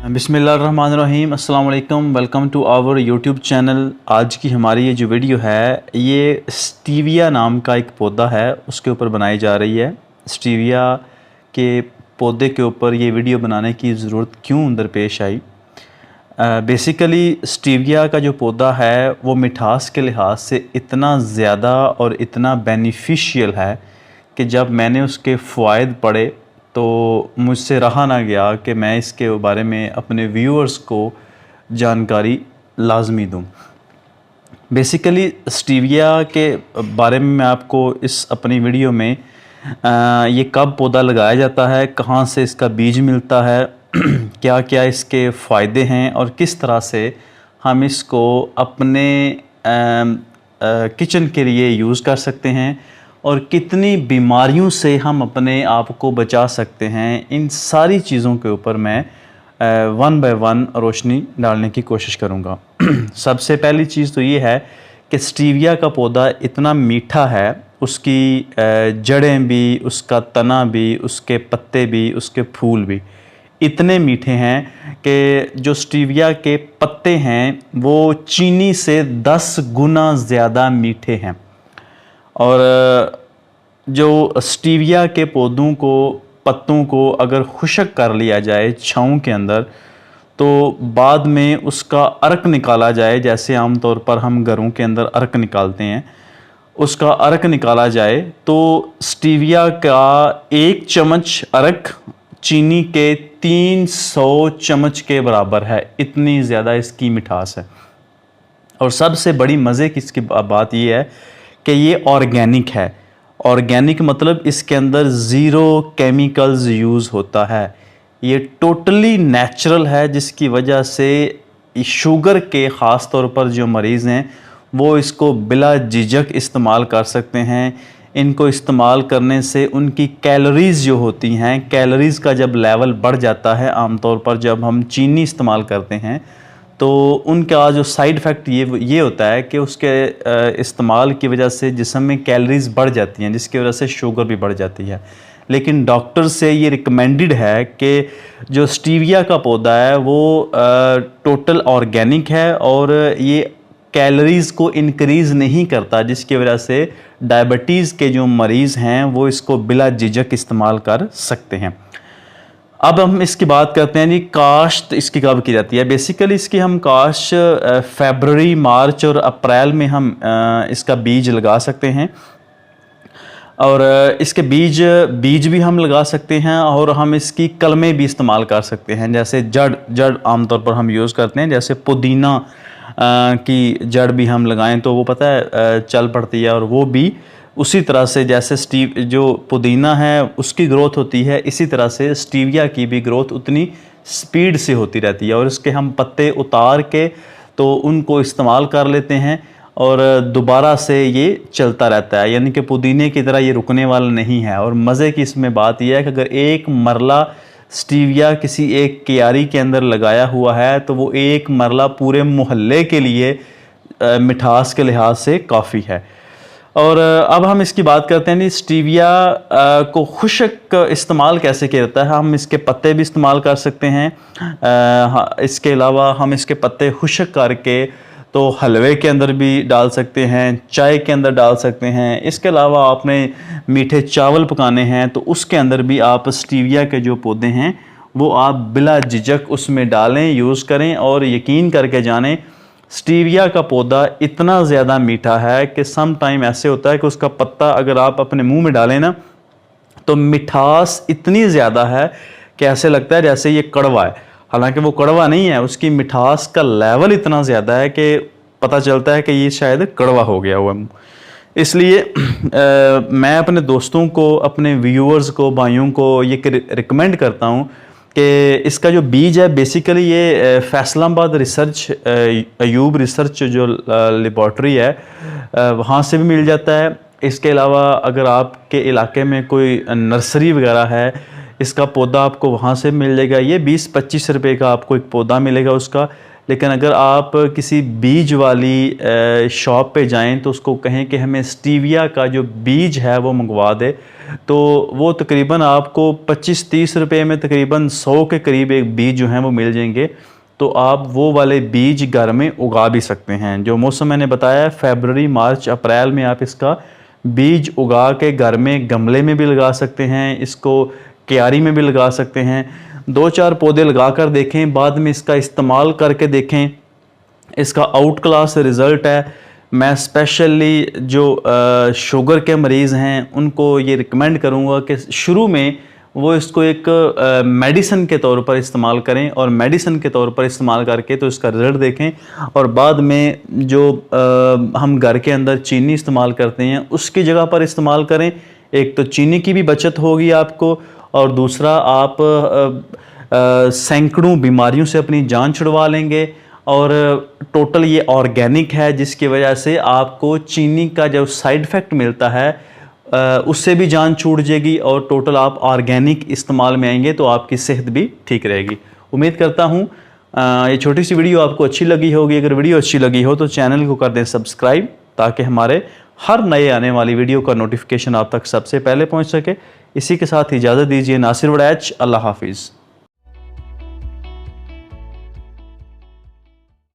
बिस्मिल्लाहिर्रहमानिर्रहीम अस्सलाम वालेकुम। Welcome to our YouTube channel. आज की हमारी ये जो वीडियो है ये स्टीविया नाम का एक पौधा है उसके ऊपर बनाई जा रही है। स्टीविया के पौधे के ऊपर ये वीडियो बनाने की ज़रूरत क्यों दरपेश आई? बेसिकली स्टीविया का जो पौधा है वो मिठास के लिहाज से इतना ज़्यादा और इतना बेनिफिशियल है कि जब मैंने उसके फ़वाइद पढ़े तो मुझसे रहा ना गया कि मैं इसके बारे में अपने व्यूअर्स को जानकारी लाजमी दूं। बेसिकली स्टीविया के बारे में मैं आपको इस अपनी वीडियो में ये कब पौधा लगाया जाता है, कहाँ से इसका बीज मिलता है, क्या क्या इसके फ़ायदे हैं और किस तरह से हम इसको अपने किचन के लिए यूज़ कर सकते हैं और कितनी बीमारियों से हम अपने आप को बचा सकते हैं, इन सारी चीज़ों के ऊपर मैं वन बाय वन रोशनी डालने की कोशिश करूँगा। सबसे पहली चीज़ तो ये है कि स्टीविया का पौधा इतना मीठा है, उसकी जड़ें भी, उसका तना भी, उसके पत्ते भी, उसके फूल भी इतने मीठे हैं कि जो स्टीविया के पत्ते हैं वो चीनी से 10 गुना ज़्यादा मीठे हैं। और जो स्टीविया के पत्तों को अगर खुशक कर लिया जाए छाँव के अंदर तो बाद में उसका अर्क निकाला जाए, जैसे आम तौर पर हम घरों के अंदर अर्क निकालते हैं, उसका अर्क निकाला जाए तो स्टीविया का 1 चम्मच अर्क चीनी के 300 चम्मच के बराबर है। इतनी ज़्यादा इसकी मिठास है। और सबसे बड़ी मज़े की इसकी बात यह है कि ये ऑर्गेनिक है। ऑर्गेनिक मतलब इसके अंदर ज़ीरो केमिकल्स यूज़ होता है। ये टोटली नेचुरल है, जिसकी वजह से शुगर के ख़ास तौर पर जो मरीज़ हैं वो इसको बिला झिझक इस्तेमाल कर सकते हैं। इनको इस्तेमाल करने से उनकी कैलोरीज़ जो होती हैं, कैलोरीज़ का जब लेवल बढ़ जाता है, आमतौर पर जब हम चीनी इस्तेमाल करते हैं तो उनका जो साइड इफ़ेक्ट ये होता है कि उसके इस्तेमाल की वजह से जिस्म में कैलोरीज़ बढ़ जाती हैं, जिसकी वजह से शुगर भी बढ़ जाती है। लेकिन डॉक्टर से ये रिकमेंडेड है कि जो स्टीविया का पौधा है वो टोटल ऑर्गेनिक है और ये कैलोरीज़ को इंक्रीज़ नहीं करता, जिसकी वजह से डायबिटीज़ के जो मरीज़ हैं वो इसको बिला झिझक इस्तेमाल कर सकते हैं। अब हम इसकी बात करते हैं जी, काश्त इसकी कब की जाती है। बेसिकली इसकी हम काश्त फरवरी, मार्च और अप्रैल में हम इसका बीज लगा सकते हैं और इसके बीज भी हम लगा सकते हैं और हम इसकी कलमें भी इस्तेमाल कर सकते हैं। जैसे जड़ आमतौर पर हम यूज़ करते हैं, जैसे पुदीना की जड़ भी हम लगाएं तो वो पता है चल पड़ती है, और वो भी उसी तरह से जैसे जो पुदीना है उसकी ग्रोथ होती है, इसी तरह से स्टीविया की भी ग्रोथ उतनी स्पीड से होती रहती है। और इसके हम पत्ते उतार के तो उनको इस्तेमाल कर लेते हैं और दोबारा से ये चलता रहता है, यानी कि पुदीने की तरह ये रुकने वाला नहीं है। और मज़े की इसमें बात यह है कि अगर एक मरला स्टीविया किसी एक क्यारी के अंदर लगाया हुआ है तो वो एक मरला पूरे मोहल्ले के लिए मिठास के लिहाज से काफ़ी है। और अब हम इसकी बात करते हैं जी, स्टीविया को खुशक इस्तेमाल कैसे किया जाता है। हम इसके पत्ते भी इस्तेमाल कर सकते हैं। इसके अलावा हम इसके पत्ते खुशक करके तो हलवे के अंदर भी डाल सकते हैं, चाय के अंदर डाल सकते हैं। इसके अलावा आपने मीठे चावल पकाने हैं तो उसके अंदर भी आप स्टीविया के जो पौधे हैं वो आप बिला झिझक उसमें डालें, यूज़ करें और यकीन करके जानें स्टीविया का पौधा इतना ज़्यादा मीठा है कि सम टाइम ऐसे होता है कि उसका पत्ता अगर आप अपने मुंह में डालें ना तो मिठास इतनी ज़्यादा है कि ऐसे लगता है जैसे ये कड़वा है। हालांकि वो कड़वा नहीं है, उसकी मिठास का लेवल इतना ज़्यादा है कि पता चलता है कि ये शायद कड़वा हो गया हुआ। इसलिए मैं अपने दोस्तों को, अपने व्यूअर्स को, भाइयों को ये रिकमेंड करता हूँ कि इसका जो बीज है बेसिकली ये फैसलाबाद रिसर्च, अयूब रिसर्च जो लेबॉर्ट्री है वहाँ से भी मिल जाता है। इसके अलावा अगर आपके इलाके में कोई नर्सरी वगैरह है, इसका पौधा आपको वहाँ से मिल जाएगा। ये 20-25 रुपए का आपको एक पौधा मिलेगा उसका, लेकिन अगर आप किसी बीज वाली शॉप पे जाएं तो उसको कहें कि हमें स्टीविया का जो बीज है वो मंगवा दे, तो वो तकरीबन आपको 25-30 रुपए में तकरीबन 100 के करीब एक बीज जो हैं वो मिल जाएंगे। तो आप वो वाले बीज घर में उगा भी सकते हैं। जो मौसम मैंने बताया है फरवरी, मार्च, अप्रैल में आप इसका बीज उगा के घर में गमले में भी लगा सकते हैं, इसको क्यारी में भी लगा सकते हैं। 2-4 पौधे लगा कर देखें, बाद में इसका इस्तेमाल करके देखें, इसका आउट क्लास रिज़ल्ट है। मैं स्पेशली जो शुगर के मरीज़ हैं उनको ये रिकमेंड करूँगा कि शुरू में वो इसको एक मेडिसिन के तौर पर इस्तेमाल करें, और मेडिसिन के तौर पर इस्तेमाल करके तो इसका रिज़ल्ट देखें, और बाद में जो हम घर के अंदर चीनी इस्तेमाल करते हैं उसकी जगह पर इस्तेमाल करें। एक तो चीनी की भी बचत होगी आपको, और दूसरा आप सैकड़ों बीमारियों से अपनी जान छुड़वा लेंगे। और टोटल ये ऑर्गेनिक है, जिसकी वजह से आपको चीनी का जो साइड इफ़ेक्ट मिलता है उससे भी जान छूट जाएगी, और टोटल आप ऑर्गेनिक इस्तेमाल में आएंगे तो आपकी सेहत भी ठीक रहेगी। उम्मीद करता हूँ ये छोटी सी वीडियो आपको अच्छी लगी होगी। अगर वीडियो अच्छी लगी हो तो चैनल को कर दें सब्सक्राइब, ताकि हमारे हर नए आने वाली वीडियो का नोटिफिकेशन आप तक सबसे पहले पहुँच सके। इसी के साथ इजाज़त दीजिए। नासिर वड़ैच, अल्लाह हाफिज़।